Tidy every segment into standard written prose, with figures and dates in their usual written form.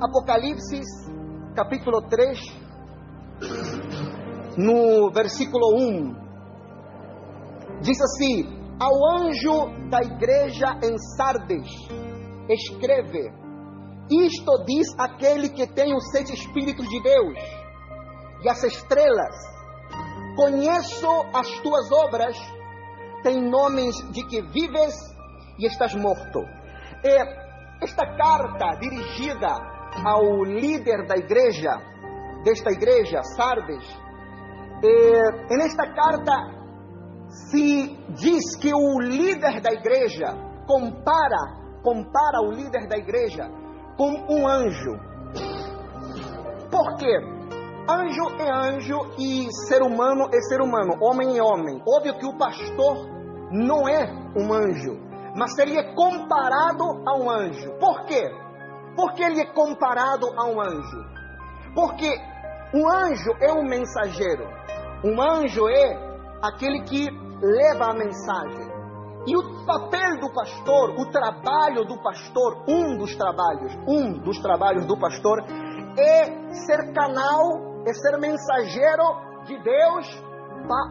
Apocalipse, capítulo 3, no versículo 1, diz assim: ao anjo da igreja em Sardes, escreve: isto diz aquele que tem os 7 Espíritos de Deus e as estrelas. Conheço as tuas obras, tem nomes de que vives e estás morto. Esta carta dirigida ao líder da igreja, desta igreja, Sardes, nesta carta se diz que o líder da igreja compara o líder da igreja com um anjo. Por quê? Anjo é anjo e ser humano é ser humano, homem é homem. Óbvio que o pastor não é um anjo, mas ele é comparado a um anjo. Por quê? Porque ele é comparado a um anjo? Porque um anjo é um mensageiro. Um anjo é aquele que leva a mensagem. E o papel do pastor, o trabalho do pastor, um dos trabalhos do pastor é ser canal, é ser mensageiro de Deus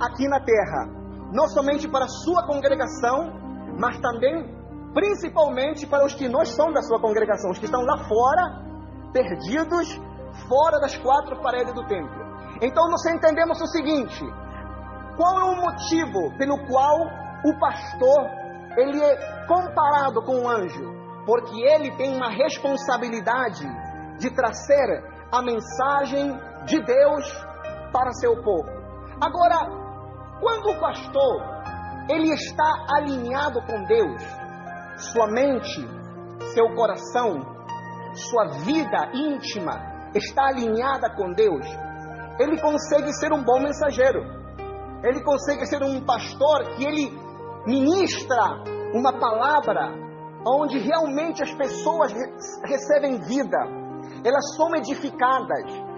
aqui na terra. Não somente para a sua congregação, mas também, principalmente, para os que não são da sua congregação, os que estão lá fora, perdidos, fora das 4 paredes do templo. Então nós entendemos o seguinte: qual é o motivo pelo qual o pastor ele é comparado com um anjo? Porque ele tem uma responsabilidade de trazer a mensagem de Deus para seu povo. Agora, quando o pastor ele está alinhado com Deus, sua mente, seu coração, sua vida íntima está alinhada com Deus, ele consegue ser um bom mensageiro. Ele consegue ser um pastor que ele ministra uma palavra onde realmente as pessoas recebem vida. Elas são edificadas.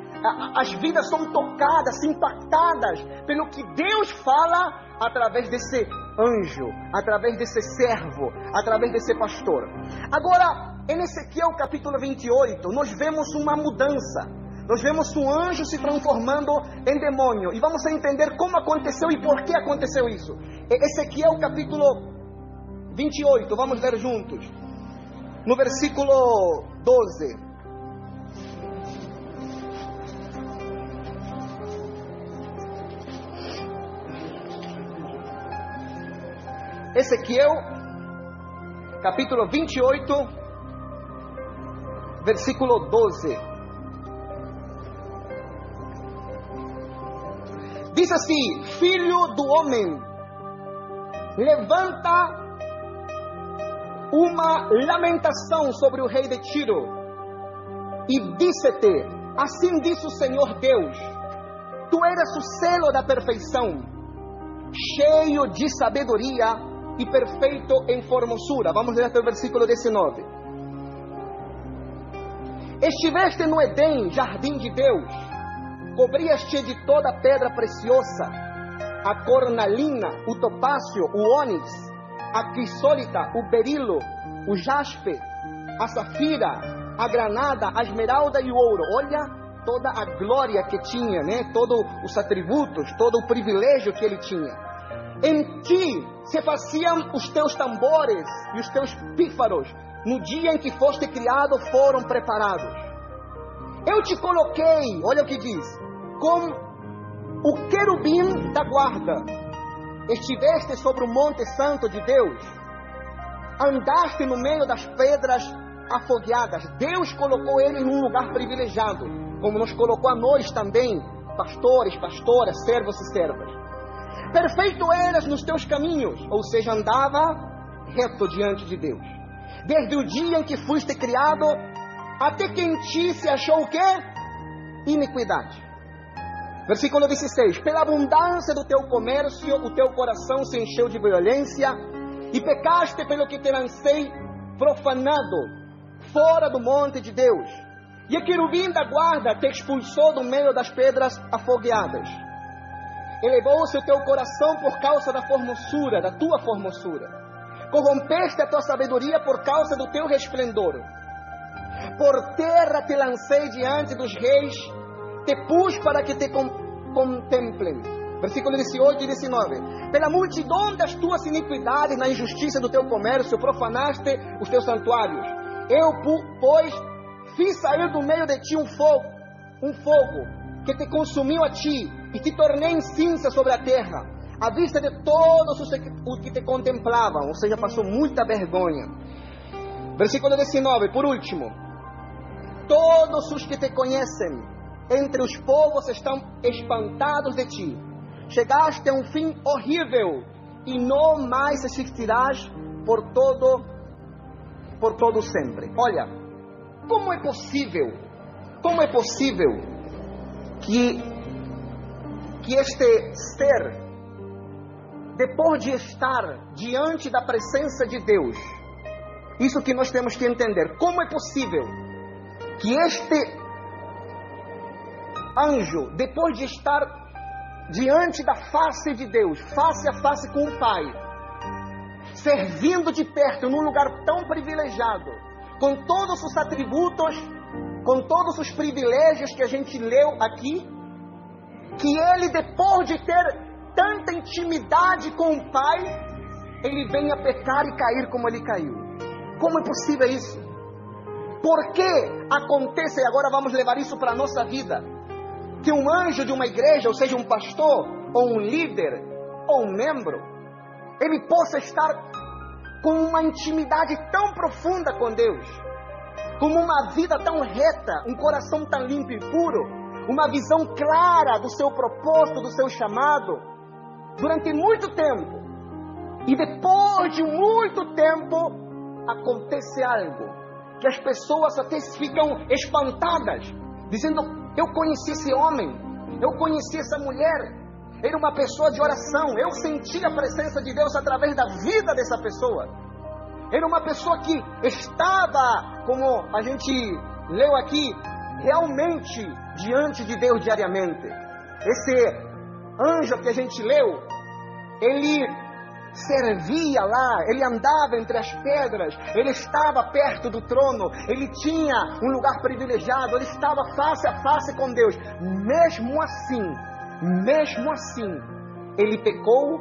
As vidas são tocadas, impactadas pelo que Deus fala através desse anjo, através desse servo, através desse pastor. Agora, em Ezequiel capítulo 28, nós vemos uma mudança. Nós vemos um anjo se transformando em demônio. E vamos entender como aconteceu e por que aconteceu isso. Ezequiel capítulo 28, vamos ler juntos. No versículo 12. Ezequiel capítulo 28, versículo 12. Diz assim: filho do homem, levanta uma lamentação sobre o rei de Tiro e disse-te: assim diz o Senhor Deus, tu eras o selo da perfeição, cheio de sabedoria e perfeito em formosura. Vamos ler até o versículo 19. Estiveste no Edém, jardim de Deus, cobrias-te de toda pedra preciosa, a cornalina, o topázio, o ônix, a crisólita, o berilo, o jaspe, a safira, a granada, a esmeralda e o ouro. Olha toda a glória que tinha, né? Todos os atributos, todo o privilégio que ele tinha. Em ti se faziam os teus tambores e os teus pífaros. No dia em que foste criado foram preparados. Eu te coloquei, olha o que diz, com o querubim da guarda. Estiveste sobre o monte santo de Deus. Andaste no meio das pedras afogueadas. Deus colocou ele em um lugar privilegiado, como nos colocou a nós também, pastores, pastoras, servos e servas. Perfeito eras nos teus caminhos, ou seja, andava reto diante de Deus. Desde o dia em que foste criado, até que em ti se achou o quê? Iniquidade. Versículo 16. Pela abundância do teu comércio, o teu coração se encheu de violência, e pecaste pelo que te lancei profanado, fora do monte de Deus. E a querubim da guarda te expulsou do meio das pedras afogueadas. Elevou-se o teu coração por causa da formosura, da tua formosura. Corrompeste a tua sabedoria por causa do teu resplendor. Por terra te lancei diante dos reis, te pus para que te contemplem. Versículo 18 e 19. Pela multidão das tuas iniquidades, na injustiça do teu comércio, profanaste os teus santuários. Eu, pois, fiz sair do meio de ti um fogo que te consumiu a ti, e te tornei em cinza sobre a terra, à vista de todos os que te contemplavam. Ou seja, passou muita vergonha. Versículo 19, por último. Todos os que te conhecem entre os povos estão espantados de ti. Chegaste a um fim horrível, e não mais existirás por todo sempre. Olha, como é possível que este ser, depois de estar diante da presença de Deus, isso que nós temos que entender, como é possível que este anjo, depois de estar diante da face de Deus, face a face com o Pai, servindo de perto num lugar tão privilegiado, com todos os atributos, com todos os privilégios que a gente leu aqui, que ele, depois de ter tanta intimidade com o Pai, ele venha pecar e cair como ele caiu. Como é possível isso? Por que acontece, e agora vamos levar isso para a nossa vida, que um anjo de uma igreja, ou seja, um pastor, ou um líder, ou um membro, ele possa estar com uma intimidade tão profunda com Deus, com uma vida tão reta, um coração tão limpo e puro, uma visão clara do seu propósito, do seu chamado, durante muito tempo, e depois de muito tempo, acontece algo, que as pessoas até ficam espantadas, dizendo: eu conheci esse homem, eu conheci essa mulher, era uma pessoa de oração, eu senti a presença de Deus através da vida dessa pessoa, era uma pessoa que estava, como a gente leu aqui, realmente diante de Deus diariamente. Esse anjo que a gente leu, ele servia lá, ele andava entre as pedras, ele estava perto do trono, ele tinha um lugar privilegiado, ele estava face a face com Deus. Mesmo assim, ele pecou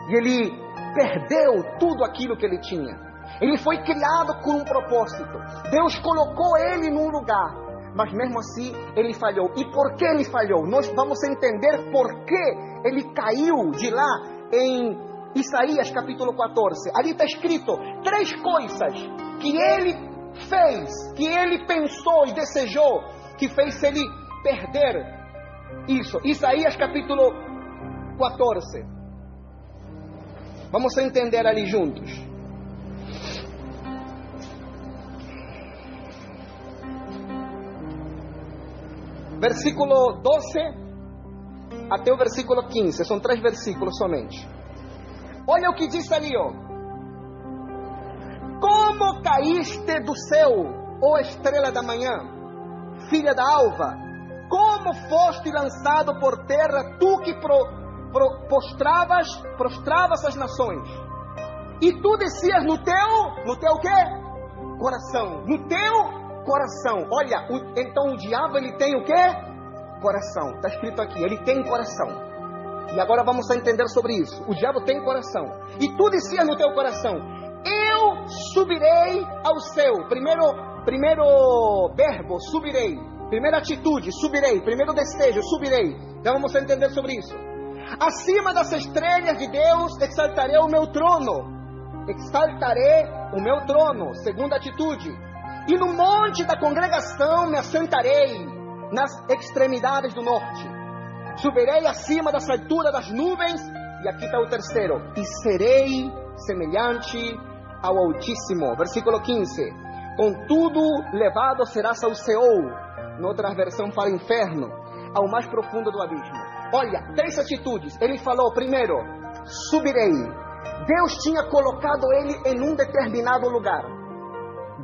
e ele perdeu tudo aquilo que ele tinha. Ele foi criado com um propósito, Deus colocou ele num lugar, mas mesmo assim ele falhou. E por que ele falhou? Nós vamos entender por que ele caiu de lá em Isaías capítulo 14, ali está escrito 3 coisas que ele fez, que ele pensou e desejou, que fez ele perder isso. Isaías capítulo 14, vamos entender ali juntos. Versículo 12 até o versículo 15, são 3 versículos somente. Olha o que diz ali, ó. Como caíste do céu, ó estrela da manhã, filha da alva, como foste lançado por terra, tu que prostravas as nações, e tu descias no teu quê? Coração, no teu coração. Olha, então o diabo, ele tem o quê? Coração, está escrito aqui, ele tem coração. E agora vamos entender sobre isso. O diabo tem coração. E tu dizia no teu coração: eu subirei ao céu. Primeiro verbo, subirei. Primeira atitude, subirei. Primeiro desejo, subirei. Então vamos entender sobre isso. Acima das estrelas de Deus exaltarei o meu trono. Exaltarei o meu trono. Segunda atitude. E no monte da congregação me assentarei, nas extremidades do norte. Subirei acima das alturas das nuvens, e aqui está o terceiro, e serei semelhante ao Altíssimo. Versículo 15, contudo levado serás ao Seol, na outra versão fala inferno, ao mais profundo do abismo. Olha, 3 atitudes, ele falou, primeiro, subirei. Deus tinha colocado ele em um determinado lugar,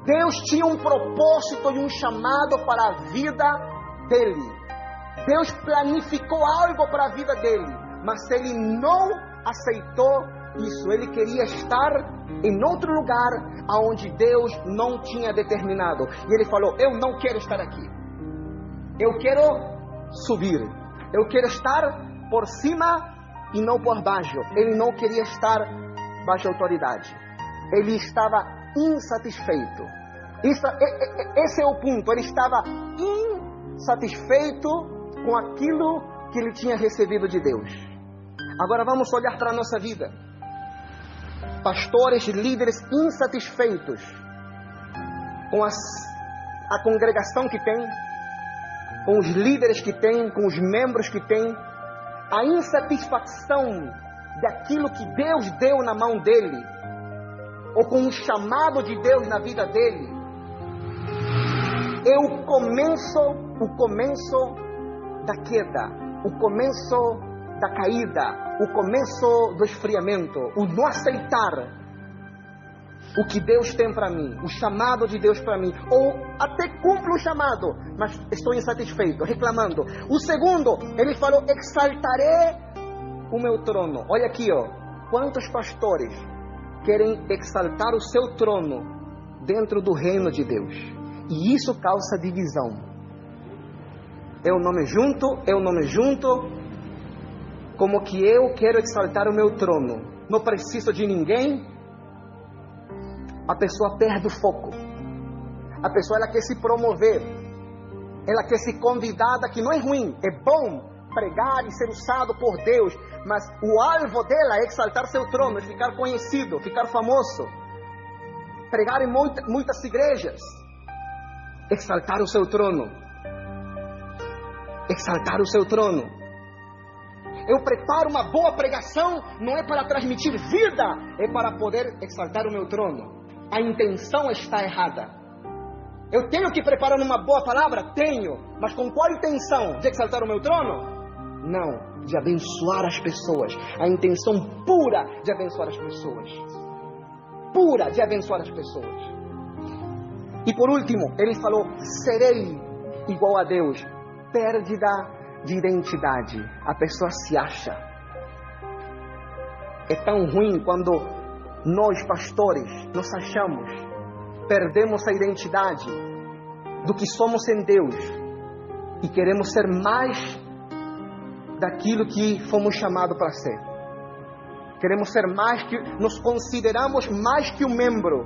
Deus tinha um propósito e um chamado para a vida dele. Deus planificou algo para a vida dele, mas ele não aceitou isso. Ele queria estar em outro lugar aonde Deus não tinha determinado. E ele falou: eu não quero estar aqui. Eu quero subir. Eu quero estar por cima e não por baixo. Ele não queria estar baixo autoridade. Ele estava insatisfeito. Esse é o ponto. Ele estava insatisfeito com aquilo que ele tinha recebido de Deus. Agora vamos olhar para a nossa vida. Pastores, líderes insatisfeitos com a congregação que tem, com os líderes que tem, com os membros que tem, a insatisfação daquilo que Deus deu na mão dele, ou com o chamado de Deus na vida dele, é o começo da queda, o começo da caída, o começo do esfriamento, o não aceitar o que Deus tem para mim, o chamado de Deus para mim, ou até cumpro o chamado, mas estou insatisfeito, reclamando. O segundo, ele falou: exaltarei o meu trono. Olha aqui, quantos pastores querem exaltar o seu trono dentro do reino de Deus, e isso causa divisão. Eu não me junto, como que eu quero exaltar o meu trono, não preciso de ninguém. A pessoa perde o foco. A pessoa, ela quer se promover, ela quer ser convidada, que não é ruim, é bom pregar e ser usado por Deus, mas o alvo dela é exaltar seu trono, é ficar conhecido, ficar famoso, pregar em muitas igrejas, exaltar o seu trono, exaltar o seu trono. Eu preparo uma boa pregação, não é para transmitir vida, é para poder exaltar o meu trono. A intenção está errada. Eu tenho que preparar uma boa palavra? Tenho. Mas com qual intenção? De exaltar o meu trono? Não, de abençoar as pessoas. A intenção pura de abençoar as pessoas. Pura de abençoar as pessoas. E por último, ele falou: serei igual a Deus. Pérdida de identidade. A pessoa se acha. É tão ruim quando nós, pastores, nos achamos, perdemos a identidade do que somos em Deus e queremos ser mais daquilo que fomos chamados para ser. Queremos ser mais que, nos consideramos mais que um membro.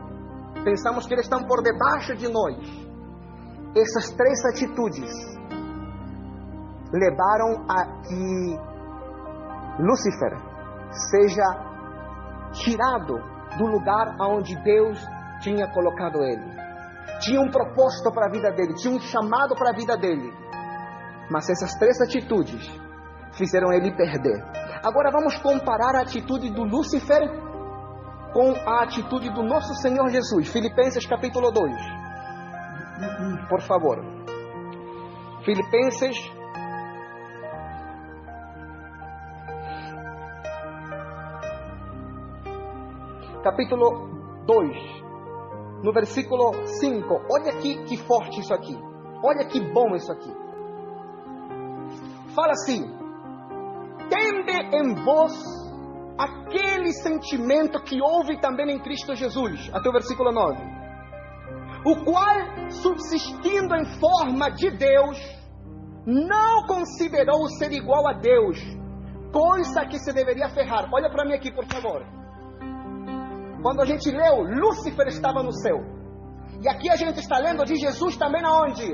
Pensamos que eles estão por debaixo de nós. Essas três atitudes levaram a que Lúcifer seja tirado do lugar onde Deus tinha colocado ele. Tinha um propósito para a vida dele, tinha um chamado para a vida dele, mas essas três atitudes fizeram ele perder. Agora vamos comparar a atitude do Lúcifer com a atitude do nosso Senhor Jesus. Filipenses capítulo 2, por favor. Filipenses capítulo 2, no versículo 5. Olha aqui que forte isso aqui. Olha que bom isso aqui. Fala assim: tende em vós aquele sentimento que houve também em Cristo Jesus. Até o versículo 9. O qual, subsistindo em forma de Deus, não considerou ser igual a Deus, coisa que se deveria aferrar. Olha para mim aqui, por favor. Quando a gente leu, Lúcifer estava no céu. E aqui a gente está lendo de Jesus também aonde?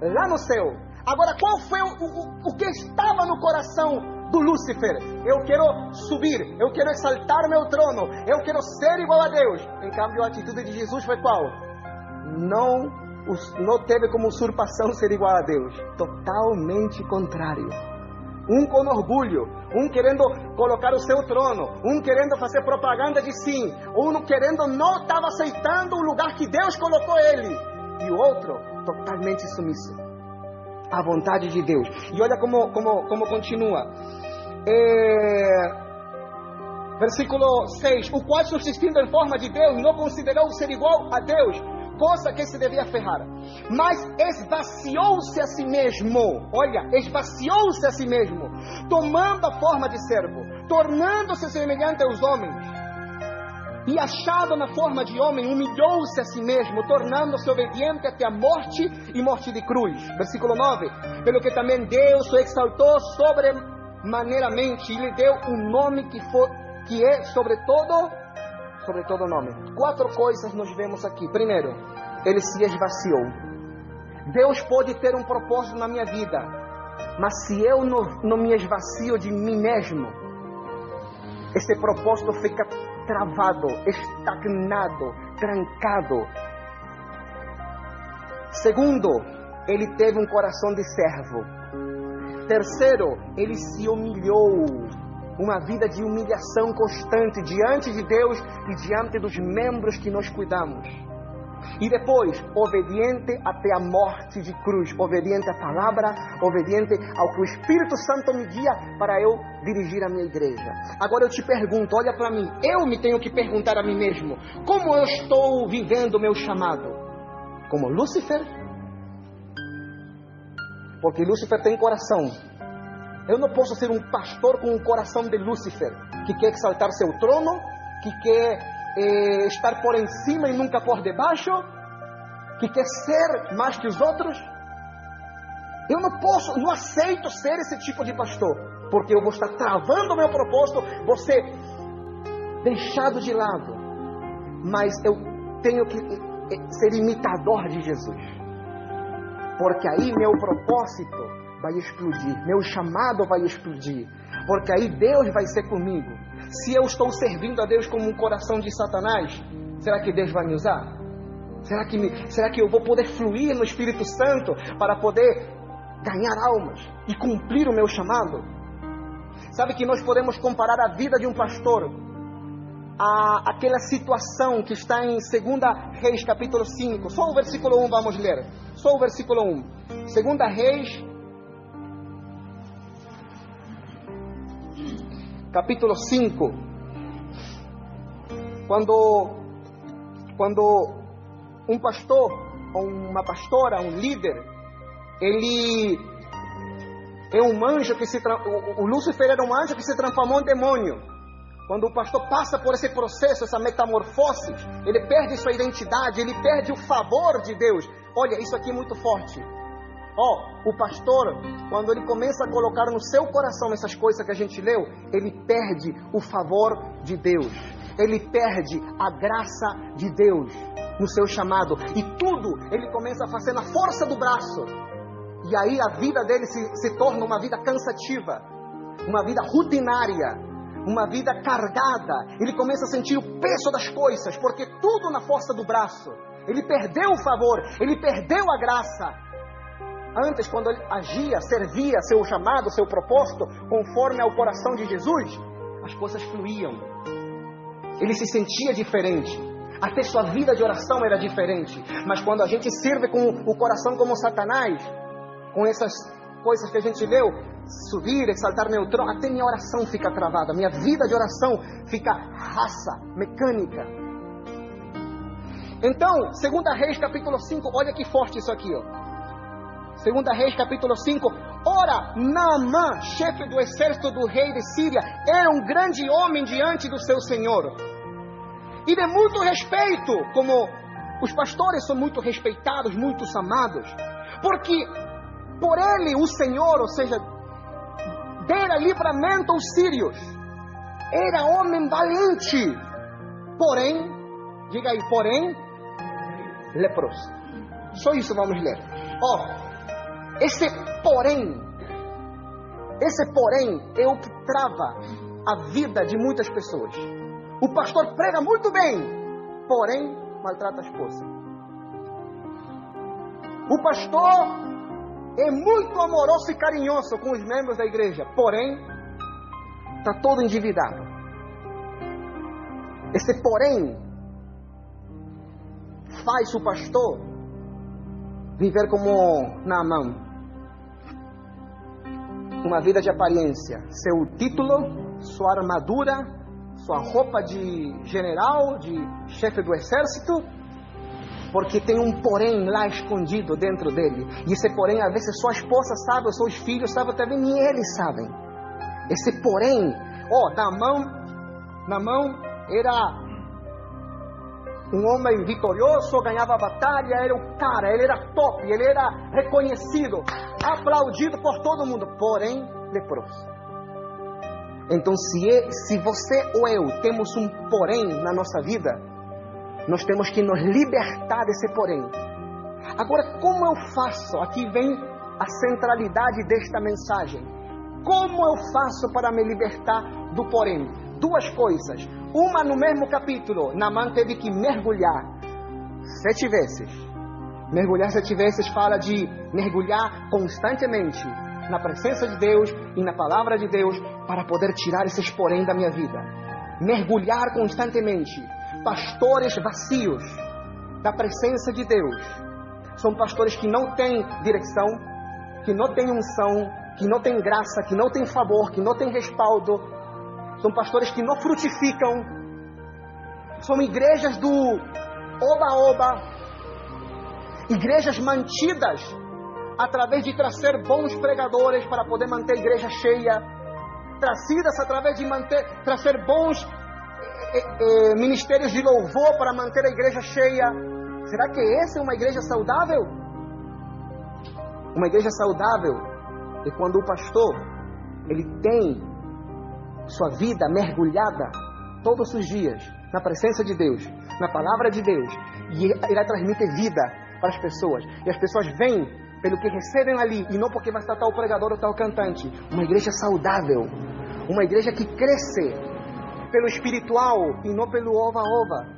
Lá no céu. Agora, qual foi o que estava no coração do Lúcifer? Eu quero subir, eu quero exaltar meu trono, eu quero ser igual a Deus. Em cambio, a atitude de Jesus foi qual? Não teve como usurpação ser igual a Deus. Totalmente contrário. Um com orgulho, um querendo colocar o seu trono, um querendo fazer propaganda de si, um querendo, não estava aceitando o lugar que Deus colocou ele, e o outro totalmente sumisso à vontade de Deus. E olha como continua. Versículo 6: o qual, subsistindo em forma de Deus, não considerou ser igual a Deus, coisa que se devia aferrar, mas esvaziou-se a si mesmo. Olha, esvaziou-se a si mesmo, tomando a forma de servo, tornando-se semelhante aos homens, e achado na forma de homem, humilhou-se a si mesmo, tornando-se obediente até a morte e morte de cruz. Versículo 9. Pelo que também Deus o exaltou sobremaneiramente e lhe deu um nome que é sobre todo nome. 4 coisas nós vemos aqui. Primeiro, ele se esvaziou. Deus pode ter um propósito na minha vida, mas se eu não me esvazio de mim mesmo, esse propósito fica travado, estagnado, trancado. Segundo, ele teve um coração de servo. Terceiro, ele se humilhou. Uma vida de humilhação constante diante de Deus e diante dos membros que nós cuidamos. E depois, obediente até a morte de cruz, obediente à palavra, obediente ao que o Espírito Santo me guia para eu dirigir a minha igreja. Agora eu te pergunto, olha para mim, eu me tenho que perguntar a mim mesmo, como eu estou vivendo o meu chamado? Como Lúcifer? Porque Lúcifer tem coração. Eu não posso ser um pastor com um coração de Lúcifer, que quer exaltar seu trono, que quer estar por em cima e nunca por debaixo, que quer ser mais que os outros. Eu não aceito ser esse tipo de pastor, porque eu vou estar travando o meu propósito, vou ser deixado de lado. Mas eu tenho que ser imitador de Jesus, porque aí meu propósito vai explodir, meu chamado vai explodir, porque aí Deus vai ser comigo. Se eu estou servindo a Deus como um coração de Satanás, será que Deus vai me usar? Será que eu vou poder fluir no Espírito Santo para poder ganhar almas e cumprir o meu chamado? Sabe que nós podemos comparar a vida de um pastor àquela situação que está em 2 Reis capítulo 5. Só o versículo 1 vamos ler. Só o versículo 1. 2 Reis capítulo 5, quando um pastor, ou uma pastora, um líder, ele é um anjo que o Lúcifer era um anjo que se transformou em demônio. Quando o pastor passa por esse processo, essa metamorfose, ele perde sua identidade, ele perde o favor de Deus. Olha, isso aqui é muito forte. O pastor, quando ele começa a colocar no seu coração essas coisas que a gente leu, ele perde o favor de Deus. Ele perde a graça de Deus no seu chamado. E tudo ele começa a fazer na força do braço. E aí a vida dele se torna uma vida cansativa, uma vida rutinária, uma vida carregada. Ele começa a sentir o peso das coisas, porque tudo na força do braço. Ele perdeu o favor, ele perdeu a graça. Antes, quando ele agia, servia seu chamado, seu propósito, conforme ao coração de Jesus, as coisas fluíam. Ele se sentia diferente. Até sua vida de oração era diferente. Mas quando a gente serve com o coração como Satanás, com essas coisas que a gente leu, subir, exaltar meu trono, até minha oração fica travada. Minha vida de oração fica rasa, mecânica. Então, 2 Reis capítulo 5, olha que forte isso aqui, 2 Reis capítulo 5. Ora, Naamã, chefe do exército do rei de Síria, era um grande homem diante do seu senhor, e de muito respeito, como os pastores são muito respeitados, muito amados, porque por ele o Senhor, ou seja, dera livramento aos sírios. Era homem valente, porém, diga aí, porém, leproso. Só isso vamos ler. Esse porém é o que trava a vida de muitas pessoas. O pastor prega muito bem, porém maltrata a esposa. O pastor é muito amoroso e carinhoso com os membros da igreja, porém está todo endividado. Esse porém faz o pastor viver como Naamã. Uma vida de aparência, seu título, sua armadura, sua roupa de general, de chefe do exército, porque tem um porém lá escondido dentro dele. E esse porém, às vezes sua esposa sabe, ou seus filhos sabem também, nem eles sabem. Esse porém, Naamã era um homem vitorioso, ganhava a batalha, era o cara, ele era top, ele era reconhecido, aplaudido por todo mundo, porém leproso. Então se você ou eu temos um porém na nossa vida, nós temos que nos libertar desse porém. Agora, como eu faço? Aqui vem a centralidade desta mensagem. Como eu faço para me libertar do porém? Duas coisas. Uma, no mesmo capítulo, Naamã teve que mergulhar 7 vezes. Mergulhar 7 vezes fala de mergulhar constantemente na presença de Deus e na palavra de Deus para poder tirar esses porém da minha vida. Mergulhar constantemente. Pastores vazios da presença de Deus são pastores que não têm direção, que não têm unção, que não têm graça, que não têm favor, que não têm respaldo. São pastores que não frutificam. São igrejas do oba-oba, igrejas mantidas através de trazer bons pregadores para poder manter a igreja cheia, trazidas através de trazer bons ministérios de louvor para manter a igreja cheia. Será que essa é uma igreja saudável? Uma igreja saudável é quando o pastor ele tem sua vida mergulhada todos os dias na presença de Deus, na palavra de Deus, e ele transmite vida para as pessoas, e as pessoas vêm pelo que recebem ali, e não porque vai estar tal pregador ou tal cantante. Uma igreja saudável, uma igreja que cresce pelo espiritual e não pelo ova-ova,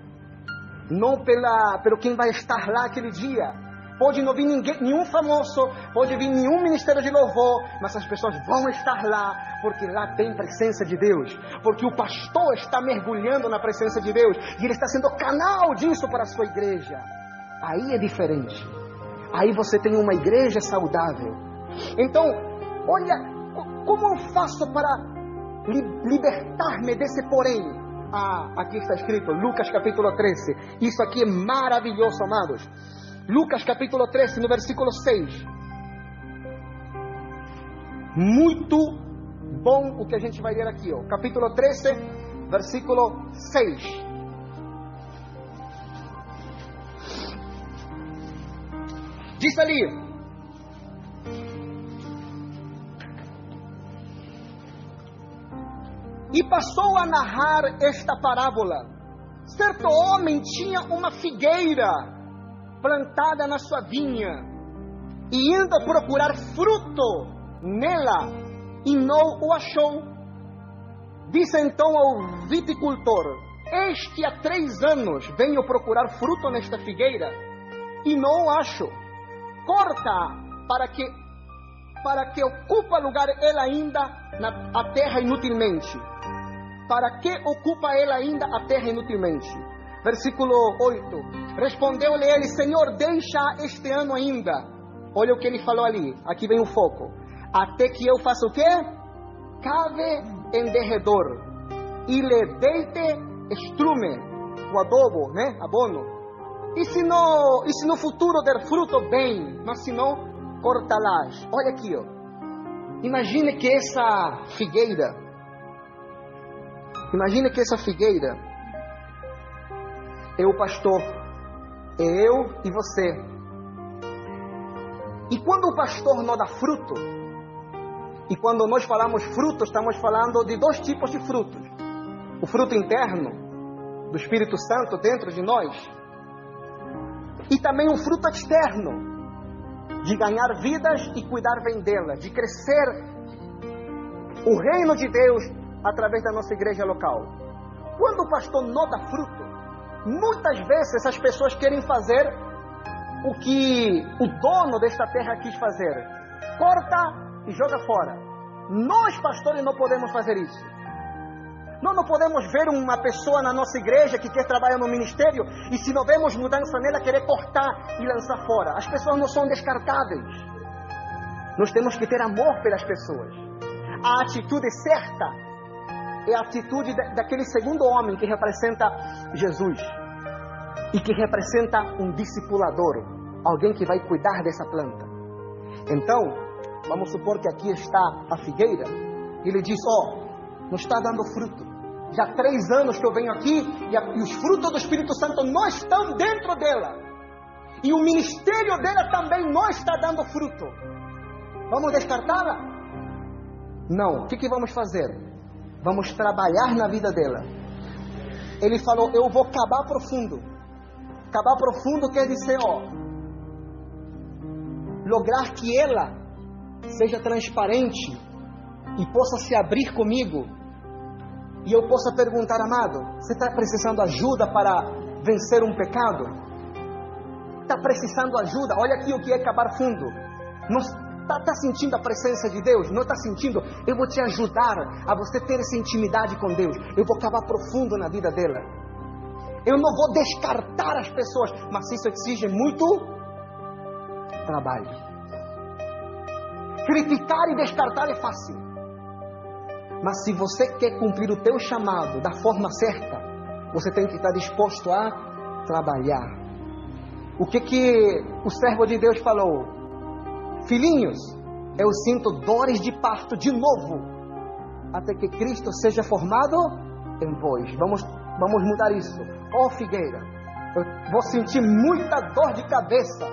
não pelo quem vai estar lá aquele dia. Pode não vir nenhum famoso, pode vir nenhum ministério de louvor, mas as pessoas vão estar lá, porque lá tem presença de Deus, porque o pastor está mergulhando na presença de Deus, e ele está sendo canal disso para a sua igreja. Aí é diferente. Aí você tem uma igreja saudável. Então, olha, como eu faço para libertar-me desse porém? Aqui está escrito, Lucas capítulo 13. Isso aqui é maravilhoso, amados. Lucas capítulo 13, no versículo 6. Muito bom o que a gente vai ler aqui, ó. Capítulo 13, versículo 6. Diz ali: e passou a narrar esta parábola. Certo homem tinha uma figueira plantada na sua vinha, e indo procurar fruto nela, e não o achou. Disse então ao viticultor: eis que há 3 anos venho procurar fruto nesta figueira, e não o acho. Corta para que ocupa lugar ela ainda a terra inutilmente. Para que ocupa ela ainda a terra inutilmente? Versículo 8. Respondeu-lhe ele: Senhor, deixa este ano ainda. Olha o que ele falou ali. Aqui vem o foco. Até que eu faça o quê? Cave em derredor e lhe deite estrume, o adobo, né? Abono. E se no futuro der fruto, bem, mas se não, corta-las. Olha aqui, ó. Imagine que essa figueira é o pastor, é eu e você. E quando o pastor não dá fruto, e quando nós falamos fruto, estamos falando de 2 tipos de frutos. O fruto interno, do Espírito Santo dentro de nós, e também um fruto externo, de ganhar vidas e cuidar bem delas, de crescer o reino de Deus através da nossa igreja local. Quando o pastor não dá fruto, muitas vezes as pessoas querem fazer o que o dono desta terra quis fazer: corta e joga fora. Nós, pastores, não podemos fazer isso. Nós não podemos ver uma pessoa na nossa igreja que quer trabalhar no ministério e, se não vemos mudança nela, querer cortar e lançar fora. As pessoas não são descartáveis. Nós temos que ter amor pelas pessoas. A atitude certa é a atitude daquele segundo homem que representa Jesus e que representa um discipulador, alguém que vai cuidar dessa planta. Então, vamos supor que aqui está a figueira. Ele diz: não está dando fruto. Já 3 anos que eu venho aqui e os frutos do Espírito Santo não estão dentro dela. E o ministério dela também não está dando fruto. Vamos descartá-la? Não. O que vamos fazer? Vamos trabalhar na vida dela. Ele falou, eu vou cavar profundo. Cavar profundo quer dizer, lograr que ela seja transparente e possa se abrir comigo. E eu possa perguntar, amado, você está precisando ajuda para vencer um pecado? Está precisando ajuda? Olha aqui o que é cavar fundo. Está sentindo a presença de Deus? Não está sentindo? Eu vou te ajudar a você ter essa intimidade com Deus. Eu vou cavar profundo na vida dela. Eu não vou descartar as pessoas, mas isso exige muito trabalho. Criticar e descartar é fácil. Mas se você quer cumprir o teu chamado da forma certa, você tem que estar disposto a trabalhar. O que o servo de Deus falou? Filhinhos, eu sinto dores de parto de novo, até que Cristo seja formado em vós. Vamos mudar isso. Figueira, eu vou sentir muita dor de cabeça.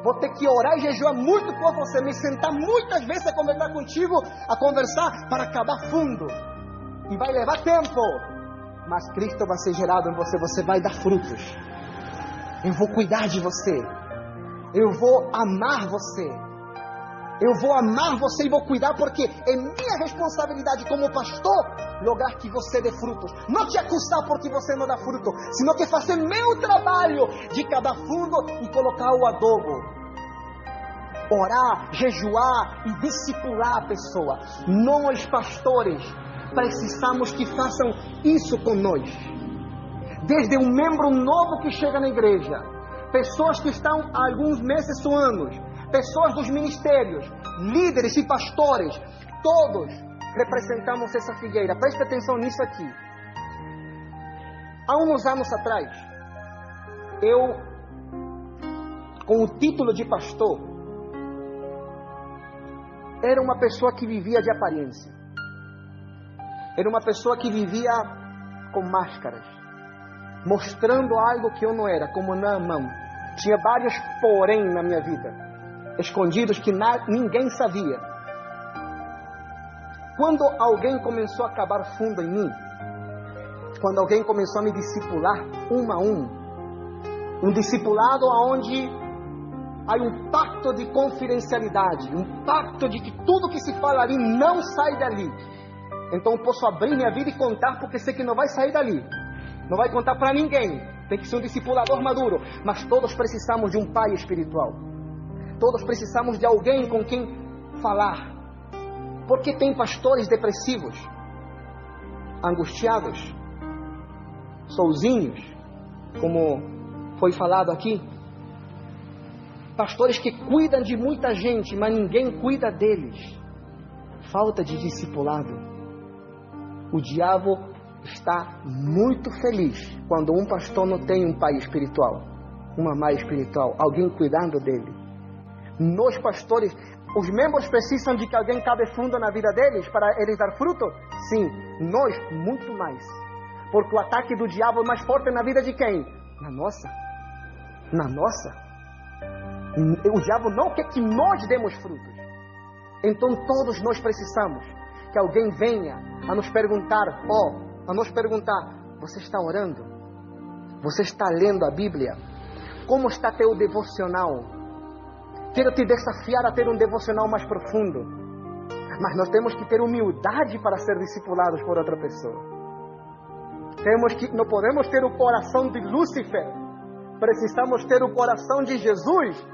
Vou ter que orar e jejuar muito por você, me sentar muitas vezes a conversar contigo, a conversar para acabar fundo. E vai levar tempo. Mas Cristo vai ser gerado em você, você vai dar frutos. Eu vou cuidar de você. Eu vou amar você. Eu vou amar você e vou cuidar, porque é minha responsabilidade como pastor lograr que você dê frutos. Não te acusar porque você não dá fruto, sino que fazer meu trabalho de cavar fundo e colocar o adobo. Orar, jejuar e discipular a pessoa. Nós, pastores, precisamos que façam isso com nós. Desde um membro novo que chega na igreja, pessoas que estão há alguns meses ou anos, pessoas dos ministérios, líderes e pastores, todos representamos essa figueira. Preste atenção nisso aqui. Há uns anos atrás, eu, com o título de pastor, era uma pessoa que vivia de aparência. Era uma pessoa que vivia com máscaras, mostrando algo que eu não era, como Naamã. Tinha vários porém na minha vida, escondidos que ninguém sabia. Quando alguém começou a cavar fundo em mim, quando alguém começou a me discipular um a um discipulado onde há um pacto de confidencialidade, um pacto de que tudo que se fala ali não sai dali. Então eu posso abrir minha vida e contar, porque sei que não vai sair dali, não vai contar para ninguém. Tem que ser um discipulador maduro. Mas todos precisamos de um pai espiritual. Todos precisamos de alguém com quem falar. Porque tem pastores depressivos, angustiados, sozinhos, como foi falado aqui. Pastores que cuidam de muita gente, mas ninguém cuida deles. Falta de discipulado. O diabo está muito feliz quando um pastor não tem um pai espiritual, uma mãe espiritual, alguém cuidando dele. Nós, pastores, os membros precisam de que alguém cabe fundo na vida deles para eles dar fruto? Sim, nós muito mais. Porque o ataque do diabo é mais forte na vida de quem? Na nossa. Na nossa. O diabo não quer que nós demos frutos. Então todos nós precisamos que alguém venha a nos perguntar, você está orando? Você está lendo a Bíblia? Como está teu devocional? Quero te desafiar a ter um devocional mais profundo. Mas nós temos que ter humildade para ser discipulados por outra pessoa. Não podemos ter o coração de Lúcifer. Precisamos ter o coração de Jesus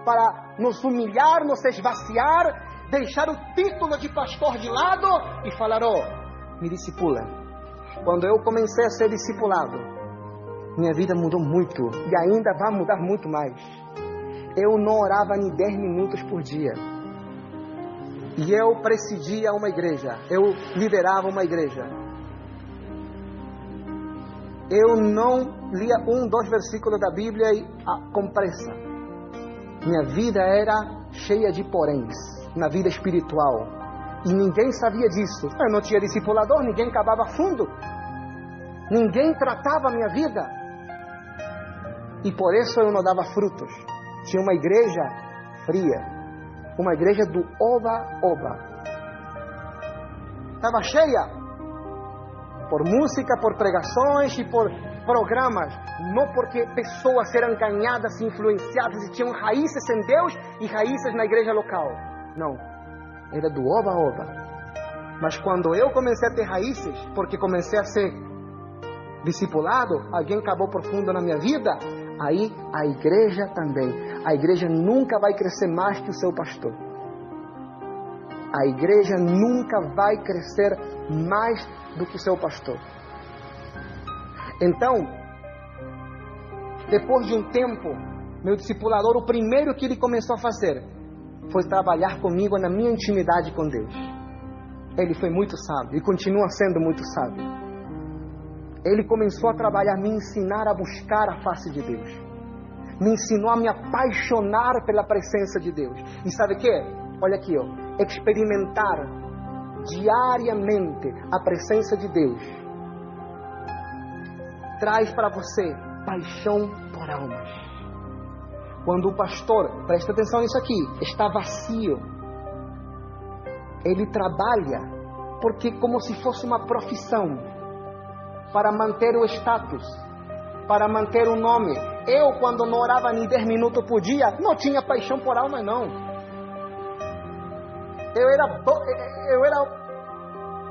para nos humilhar, nos esvaziar, deixar o título de pastor de lado e falar, me discipula. Quando eu comecei a ser discipulado, minha vida mudou muito e ainda vai mudar muito mais. Eu não orava nem 10 minutos por dia. E eu presidia uma igreja. Eu liderava uma igreja. Eu não lia 2 versículos da Bíblia com pressa. Minha vida era cheia de poréns na vida espiritual. E ninguém sabia disso. Eu não tinha discipulador, ninguém cavava fundo. Ninguém tratava a minha vida. E por isso eu não dava frutos. Tinha uma igreja fria. Uma igreja do oba-oba. Estava cheia. Por música, por pregações e por programas. Não porque pessoas eram ganhadas, influenciadas e tinham raízes em Deus e raízes na igreja local. Não. Era do oba-oba. Mas quando eu comecei a ter raízes, porque comecei a ser discipulado, alguém acabou profundo na minha vida, aí a igreja também. A igreja nunca vai crescer mais que o seu pastor. A igreja nunca vai crescer mais do que o seu pastor. Então, depois de um tempo, meu discipulador, o primeiro que ele começou a fazer foi trabalhar comigo na minha intimidade com Deus. Ele foi muito sábio e continua sendo muito sábio. Ele começou a trabalhar, me ensinar a buscar a face de Deus. Me ensinou a me apaixonar pela presença de Deus. E sabe o que? Olha aqui, ó. Experimentar diariamente a presença de Deus traz para você paixão por almas. Quando o pastor, presta atenção nisso aqui, está vazio, ele trabalha porque como se fosse uma profissão, para manter o status, para manter o nome. Eu, quando não orava nem 10 minutos por dia, não tinha paixão por alma, não.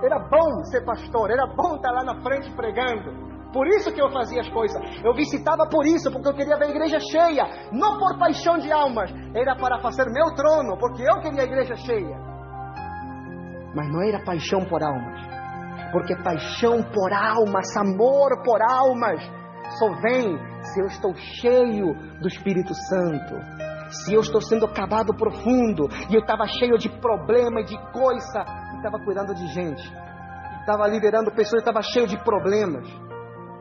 Era bom ser pastor, era bom estar lá na frente pregando. Por isso que eu fazia as coisas. Eu visitava por isso, porque eu queria ver a igreja cheia. Não por paixão de almas, era para fazer meu trono, porque eu queria a igreja cheia. Mas não era paixão por almas, porque paixão por almas, amor por almas, só vem se eu estou cheio do Espírito Santo. Se eu estou sendo acabado profundo, e eu estava cheio de problema, de coisa, e estava cuidando de gente, estava liderando pessoas, estava cheio de problemas.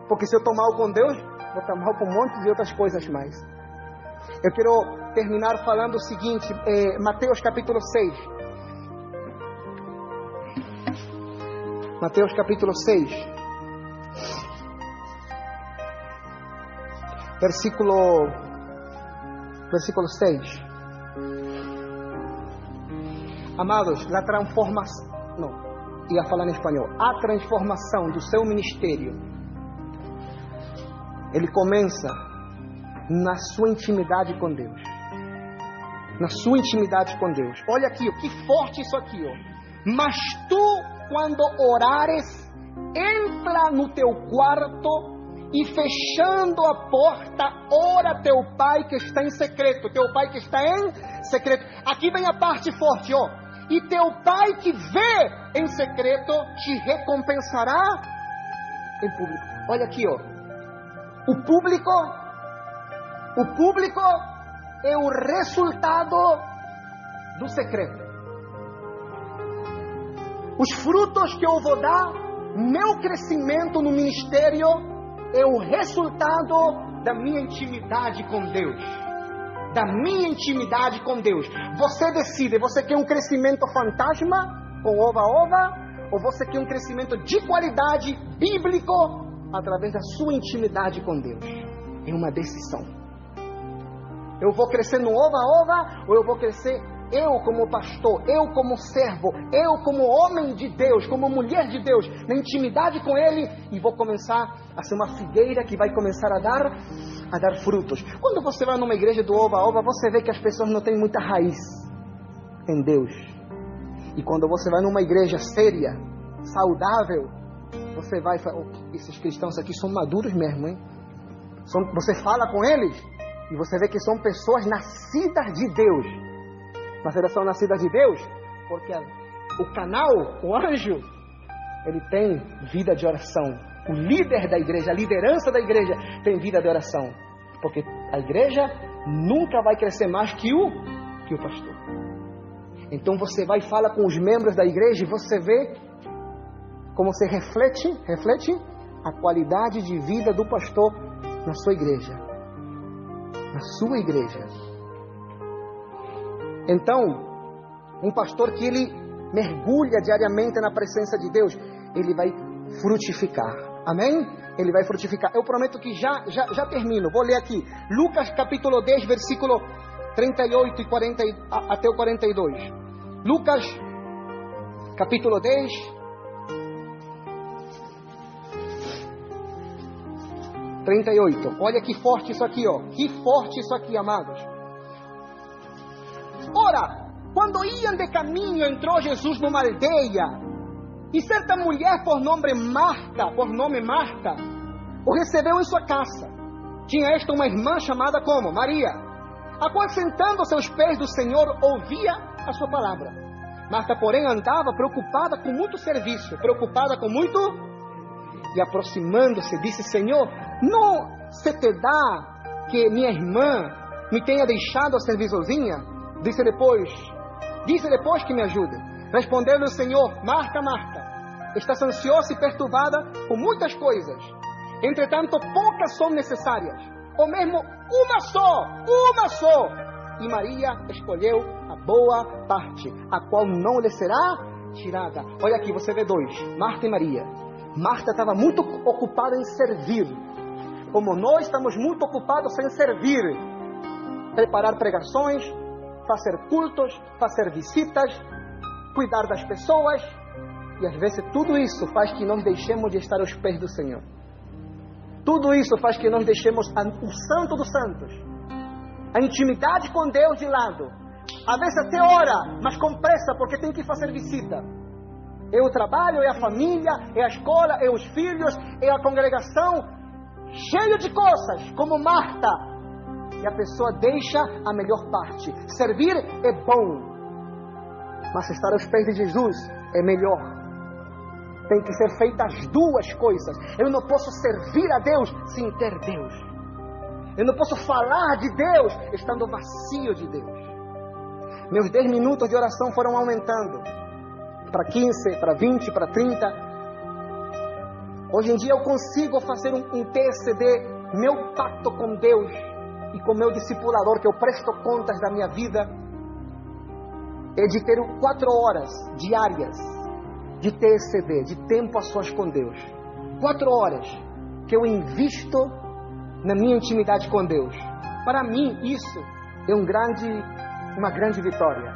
Porque se eu estou mal com Deus, vou estar mal com um monte de outras coisas mais. Eu quero terminar falando o seguinte, Mateus capítulo 6. Mateus capítulo 6. Versículo 6. Amados, a transformação, não, ia falar em espanhol, a transformação do seu ministério, ele começa na sua intimidade com Deus. Na sua intimidade com Deus. Olha aqui, que forte isso aqui, ó. Mas tu, quando orares, entra no teu quarto e fechando a porta, ora a teu pai que está em secreto. Teu pai que está em secreto. Aqui vem a parte forte, ó. E teu pai que vê em secreto te recompensará em público. Olha aqui, ó. O público é o resultado do secreto. Os frutos que eu vou dar, meu crescimento no ministério, é o resultado da minha intimidade com Deus. Da minha intimidade com Deus. Você decide, você quer um crescimento fantasma, com ova-ova, ou você quer um crescimento de qualidade, bíblico, através da sua intimidade com Deus. É uma decisão. Eu vou crescer no ova-ova, ou eu vou crescer eu como pastor, eu como servo, eu como homem de Deus, como mulher de Deus, na intimidade com Ele, e vou começar a ser uma figueira que vai começar a dar frutos. Quando você vai numa igreja do ova-ova, você vê que as pessoas não têm muita raiz em Deus. E quando você vai numa igreja séria, saudável, você vai falar, esses cristãos aqui são maduros mesmo, hein? Você fala com eles e você vê que são pessoas nascidas de Deus. Mas elas são nascidas de Deus porque o canal, o anjo, ele tem vida de oração. O líder da igreja, a liderança da igreja tem vida de oração. Porque a igreja nunca vai crescer mais que o pastor. Então você vai e fala com os membros da igreja e você vê como você reflete a qualidade de vida do pastor na sua igreja. Na sua igreja. Então, um pastor que ele mergulha diariamente na presença de Deus, ele vai frutificar. Amém? Ele vai frutificar. Eu prometo que já termino. Vou ler aqui. Lucas capítulo 10, versículo 38 e 40, até o 42. Lucas capítulo 10, olha que forte isso aqui, ó. Que forte isso aqui, amados. Ora, quando iam de caminho, entrou Jesus numa aldeia, e certa mulher por nome Marta, o recebeu em sua casa. Tinha esta uma irmã chamada como? Maria, a qual, sentando-se aos pés do Senhor, ouvia a sua palavra. Marta, porém, andava preocupada com muito serviço, e aproximando-se, disse: Senhor, não se te dá que minha irmã me tenha deixado a servir sozinha? Disse depois que me ajude. Respondeu-lhe o Senhor: Marta, Marta, estás ansiosa e perturbada com muitas coisas. Entretanto, poucas são necessárias, ou mesmo uma só. E Maria escolheu a boa parte, a qual não lhe será tirada. Olha aqui, você vê dois, Marta e Maria. Marta estava muito ocupada em servir, como nós estamos muito ocupados em servir. Preparar pregações, fazer cultos, fazer visitas, cuidar das pessoas. E às vezes tudo isso faz que nós deixemos de estar aos pés do Senhor. Tudo isso faz que nós deixemos o santo dos santos, a intimidade com Deus de lado. Às vezes até ora, mas com pressa, porque tem que fazer visita. É o trabalho, é a família, é a escola, é os filhos, é a congregação, cheio de coisas, como Marta. E a pessoa deixa a melhor parte. Servir é bom, mas estar aos pés de Jesus é melhor. Tem que ser feitas as duas coisas. Eu não posso servir a Deus sem ter Deus. Eu não posso falar de Deus estando vazio de Deus. Meus 10 minutos de oração foram aumentando para 15, para 20, para 30. Hoje em dia eu consigo fazer um TCD, meu pacto com Deus e com meu discipulador, que eu presto contas da minha vida, é de ter 4 horas diárias de TCD, de tempo a sós com Deus. 4 horas que eu invisto na minha intimidade com Deus. Para mim isso é uma grande vitória.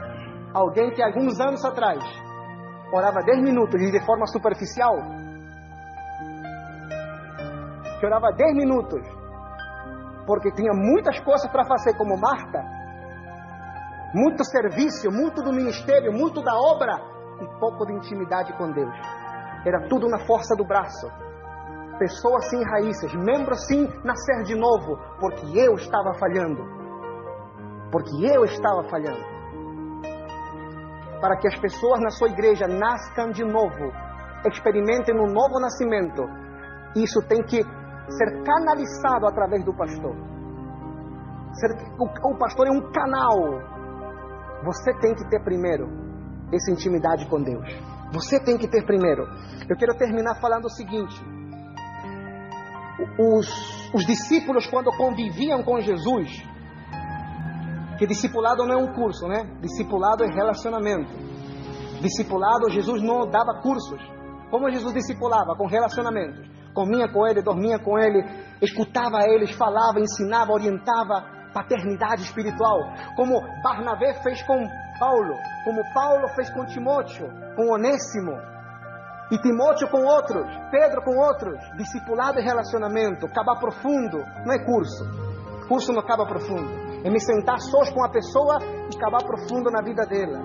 Alguém que alguns anos atrás orava 10 minutos e de forma superficial, que orava 10 minutos porque tinha muitas coisas para fazer, como Marta, muito serviço, muito do ministério, muito da obra, e pouco de intimidade com Deus. Era tudo na força do braço. Pessoas sem raízes, membros sem nascer de novo, porque eu estava falhando. Para que as pessoas na sua igreja nasçam de novo, experimentem um novo nascimento, isso tem que ser canalizado através do pastor. O pastor é um canal. Você tem que ter primeiro essa intimidade com Deus. Você tem que ter primeiro. Eu quero terminar falando o seguinte: os discípulos, quando conviviam com Jesus, que discipulado não é um curso, né? Discipulado é relacionamento. Discipulado, Jesus não dava cursos. Como Jesus discipulava? Com relacionamentos. Comia com ele, dormia com ele, escutava eles, falava, ensinava, orientava. Paternidade espiritual. Como Barnabé fez com Paulo, como Paulo fez com Timóteo, com Onésimo, e Timóteo com outros, Pedro com outros. Discipulado e relacionamento. Acaba profundo, não é curso. Curso não acaba profundo. É me sentar sós com a pessoa e acabar profundo na vida dela,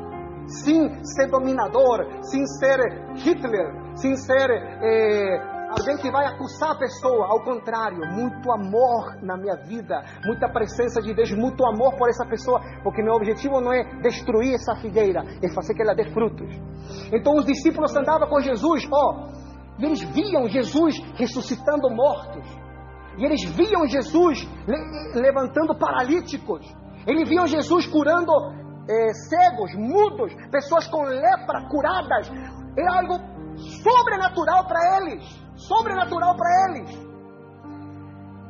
sem ser dominador, sem ser Hitler, sem ser alguém que vai acusar a pessoa. Ao contrário, muito amor na minha vida, muita presença de Deus, muito amor por essa pessoa, porque meu objetivo não é destruir essa figueira, é fazer que ela dê frutos. Então os discípulos andavam com Jesus, e eles viam Jesus ressuscitando mortos, e eles viam Jesus levantando paralíticos, eles viam Jesus curando cegos, mudos, pessoas com lepra curadas. É algo sobrenatural para eles.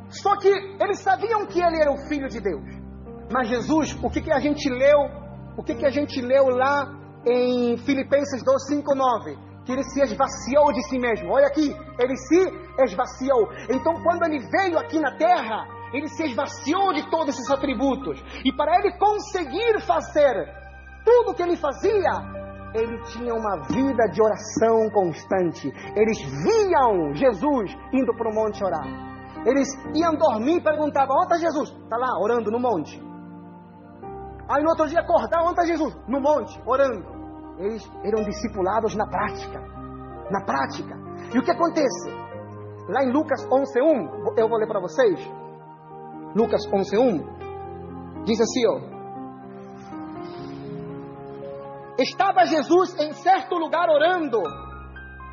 Só que eles sabiam que ele era o Filho de Deus. Mas Jesus, o que a gente leu lá em Filipenses 2:5-9? que ele se esvaziou de si mesmo. Olha aqui, ele se esvaziou. Então, quando ele veio aqui na terra, ele se esvaziou de todos esses atributos. E para ele conseguir fazer tudo o que ele fazia, ele tinha uma vida de oração constante. Eles viam Jesus indo para o monte orar. Eles iam dormir e perguntavam: onde está Jesus? Está lá, orando no monte. Aí no outro dia acordar: onde está Jesus? No monte, orando. Eles eram discipulados na prática. Na prática. E o que acontece? Lá em Lucas 11:1, eu vou ler para vocês. Lucas 11:1 diz assim, ó: estava Jesus em certo lugar orando,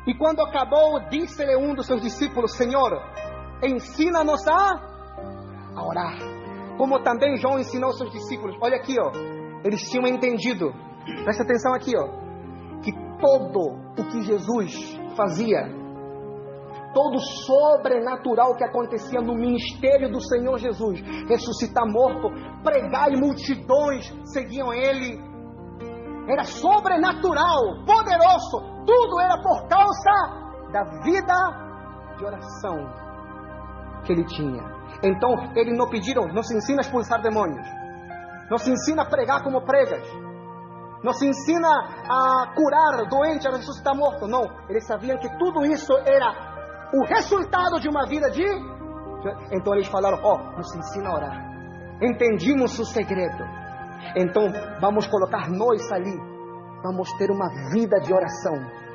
e quando acabou, disse-lhe um dos seus discípulos: Senhor, ensina-nos a orar, como também João ensinou aos seus discípulos. Olha aqui, ó, eles tinham entendido, presta atenção aqui, ó, que todo o que Jesus fazia, todo o sobrenatural que acontecia no ministério do Senhor Jesus, ressuscitar morto, pregar e multidões seguiam ele, era sobrenatural, poderoso, tudo era por causa da vida de oração que ele tinha. Então, eles não pediram: nos ensina a expulsar demônios, nos ensina a pregar como pregas, nos ensina a curar doente, a ressuscitar morto. Não, eles sabiam que tudo isso era o resultado de uma vida de... Então eles falaram: nos ensina a orar, entendimos o segredo, então vamos colocar nós ali, vamos ter uma vida de oração.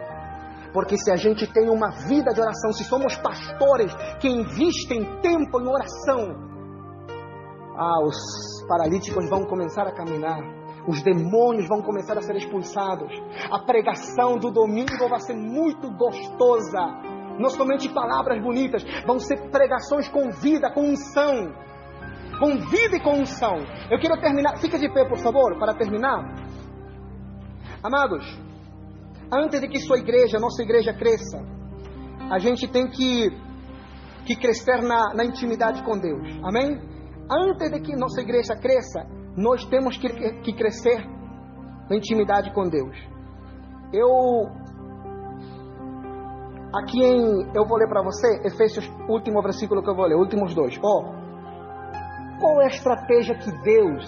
Porque se a gente tem uma vida de oração, se somos pastores que investem tempo em oração, os paralíticos vão começar a caminhar, os demônios vão começar a ser expulsados, a pregação do domingo vai ser muito gostosa, não somente palavras bonitas, vão ser pregações com vida, com unção, com vida e com unção. Eu quero terminar, fica de pé por favor, para terminar. Amados, antes de que sua igreja, nossa igreja cresça, a gente tem que crescer na intimidade com Deus, amém? Antes de que nossa igreja cresça, nós temos que crescer na intimidade com Deus. Eu vou ler para você, Efésios, último versículo que eu vou ler, últimos dois. Qual é a estratégia que Deus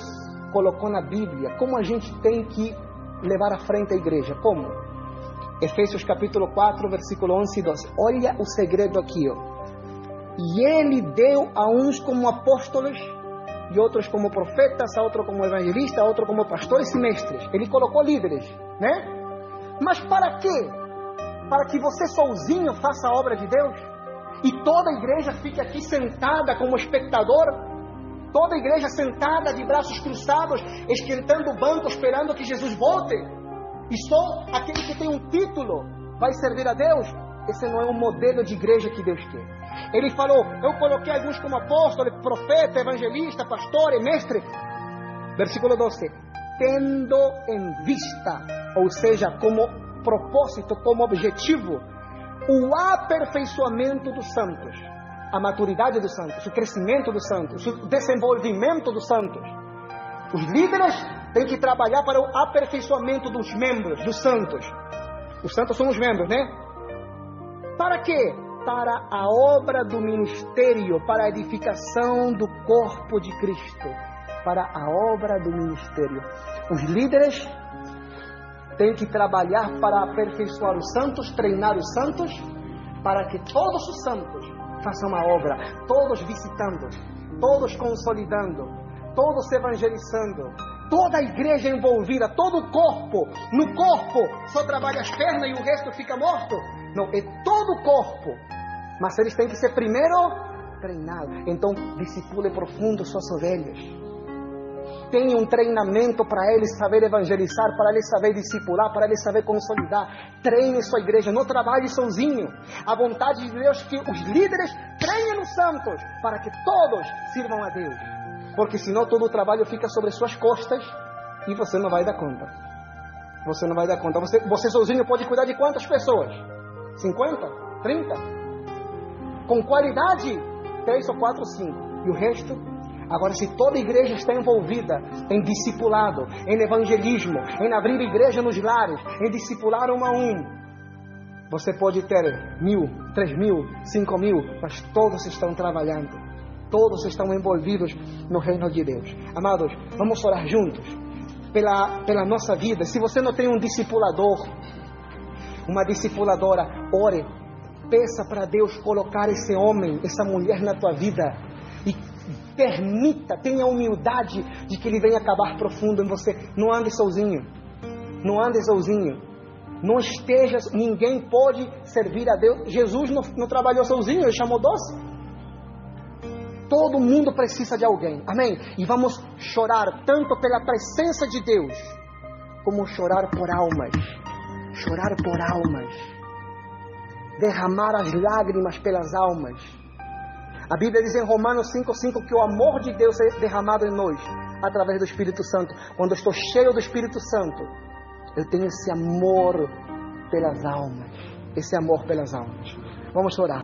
colocou na Bíblia? Como a gente tem que levar à frente a igreja? Como? Efésios capítulo 4, versículo 11 e 12. Olha o segredo aqui, ó. E Ele deu a uns como apóstolos, e outros como profetas, a outros como evangelistas, a outros como pastores e mestres. Ele colocou líderes, né? Mas para quê? Para que você sozinho faça a obra de Deus? E toda a igreja fique aqui sentada como espectador? Toda a igreja sentada de braços cruzados, esquentando o banco, esperando que Jesus volte? E só aquele que tem um título vai servir a Deus? Esse não é o modelo de igreja que Deus quer. Ele falou: eu coloquei alguns como apóstolo, profeta, evangelista, pastor e mestre. Versículo 12. Tendo em vista, ou seja, como propósito, como objetivo, o aperfeiçoamento dos santos, a maturidade dos santos, o crescimento dos santos, o desenvolvimento dos santos. Os líderes têm que trabalhar para o aperfeiçoamento dos membros, dos santos. Os santos são os membros, né? Para quê? Para a obra do ministério, para a edificação do corpo de Cristo. Para a obra do ministério. Os líderes têm que trabalhar para aperfeiçoar os santos, treinar os santos, para que todos os santos façam a obra, todos visitando, todos consolidando, todos evangelizando, toda a igreja envolvida, todo o corpo. No corpo só trabalha as pernas e o resto fica morto? Não, é todo o corpo. Mas eles têm que ser primeiro treinados. Então, discipule profundo suas ovelhas. Tenha um treinamento para eles saber evangelizar, para eles saber discipular, para eles saber consolidar. Treine sua igreja, não trabalhe sozinho. A vontade de Deus é que os líderes treinem os santos, para que todos sirvam a Deus. Porque senão todo o trabalho fica sobre suas costas e você não vai dar conta. Você não vai dar conta. Você sozinho pode cuidar de quantas pessoas? 50? 30? Com qualidade, 3 ou 4 ou 5. E o resto? Agora, se toda a igreja está envolvida em discipulado, em evangelismo, em abrir igreja nos lares, em discipular um a um, Você pode ter 1.000, 3.000, 5.000, mas todos estão trabalhando. Todos estão envolvidos no reino de Deus. Amados, vamos orar juntos pela nossa vida. Se você não tem um discipulador, uma discipuladora, ore. Peça para Deus colocar esse homem, essa mulher na tua vida. E permita, tenha humildade de que ele venha acabar profundo em você. Não ande sozinho. Não ande sozinho. Não esteja, ninguém pode servir a Deus. Jesus não trabalhou sozinho, ele chamou 12. Todo mundo precisa de alguém, amém? E vamos chorar tanto pela presença de Deus, como chorar por almas. Chorar por almas. Derramar as lágrimas pelas almas. A Bíblia diz em Romanos 5,5 que o amor de Deus é derramado em nós, através do Espírito Santo. Quando eu estou cheio do Espírito Santo, eu tenho esse amor pelas almas. Esse amor pelas almas. Vamos orar.